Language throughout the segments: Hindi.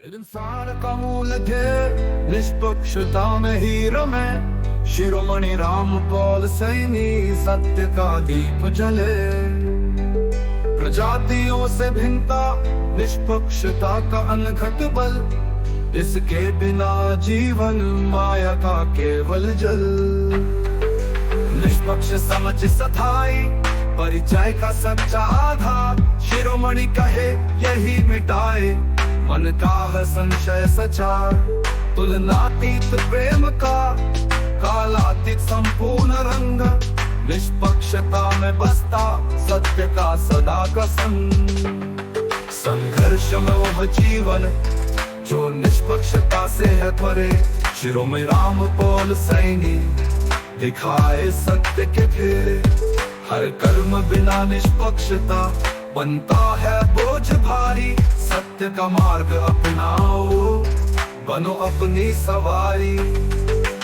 इंसान का मूल ध्येय निष्पक्षता में ही रमे। शिरोमणि रामपाल सैनी सत्य का दीप जले। प्रजातियों से भिन्नता निष्पक्षता का अनघट बल। इसके बिना जीवन माया का केवल जल। निष्पक्ष समझ सथाई परिचय का सच्चा आधार। शिरोमणि कहे यही मिटाए मन का है संशय सचार। तुलनातीत प्रेम का कालातीत संपूर्ण रंग। निष्पक्षता में बसता सत्य का सदा का संग। संघर्ष में वह जीवन जो निष्पक्षता से है परे। शिरोमणि रामपाल सैनी दिखाए सत्य के फेरे। हर कर्म बिना निष्पक्षता बनता है बोझ भारी। सत्य का मार्ग अपनाओ बनो अपनी सवारी।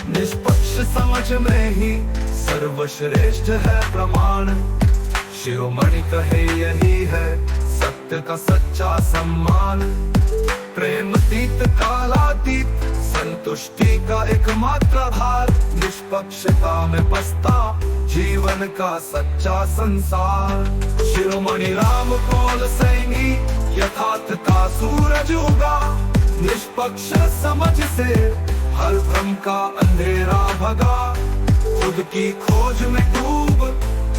निष्पक्ष समझ में ही सर्वश्रेष्ठ है प्रमाण। शिरोमणि कहे यही है सत्य का सच्चा सम्मान। प्रेमातीत कालातीत संतुष्टि का एकमात्र आधार। निष्पक्षता में बसता जीवन का सच्चा संसार। शिरोमणि रामपाल सैनी यथार्थ का सूरज उगा। निष्पक्ष समझ से हर भ्रम का अंधेरा भगा। खुद की खोज में डूब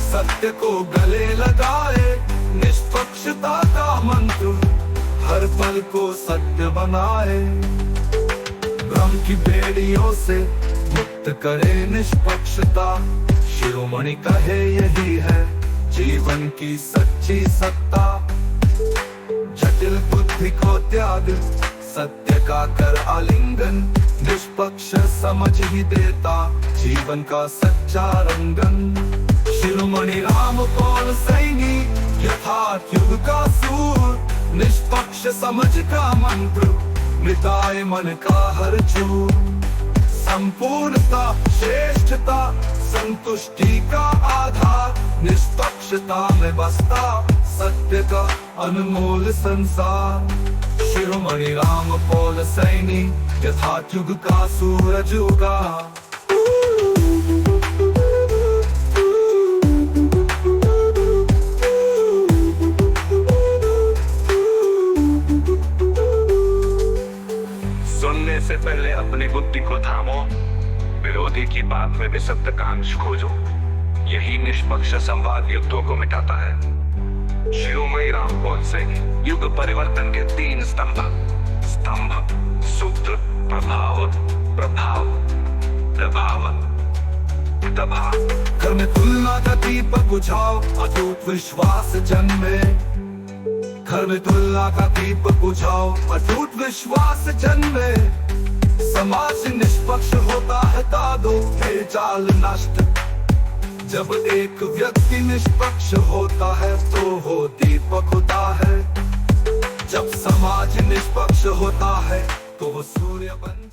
सत्य को गले लगाए। निष्पक्षता का मंत्र हर पल को सत्य बनाए। भ्रम की बेड़ियों से मुक्त करे निष्पक्षता। शिरोमणि कहे यही है जीवन की सच्ची सत्ता। जटिल बुद्धि को त्याग सत्य का कर आलिंगन। निष्पक्ष समझ ही देता जीवन का सच्चा रंगन। शिरोमणि रामपाल सैनी यथार्थ युग का सूर। निष्पक्ष समझ का मंत्र मिटाए मन का हर चूर। संपूर्णता श्रेष्ठता संतुष्टि का आधार। निष्पक्षता में बसता सत्य का अनमोल संसार। शिरोमणि रामपाल सैनी यथार्थ युग का सूरज उगा। सुनने से पहले अपनी बुद्धि को थामो। विरोधी की बात में भी सत्य का अंश खोजो। यही निष्पक्ष संवाद युद्धों को मिटाता है। शिरोमणि रामपाल सैनी युग परिवर्तन के 3 स्तंभ। स्तंभ सूत्र प्रभाव प्रभाव प्रभाव प्रभाव। घर में तुलना का दीपक बुझाओ अटूट विश्वास जन्मे। घर में तुलना का दीपक बुझाओ अटूट विश्वास जन्मे। समाज निष्पक्ष होता है दादो है जाल नष्ट। जब एक व्यक्ति निष्पक्ष होता है तो वो दीपक होता है। जब समाज निष्पक्ष होता है तो वो सूर्य बन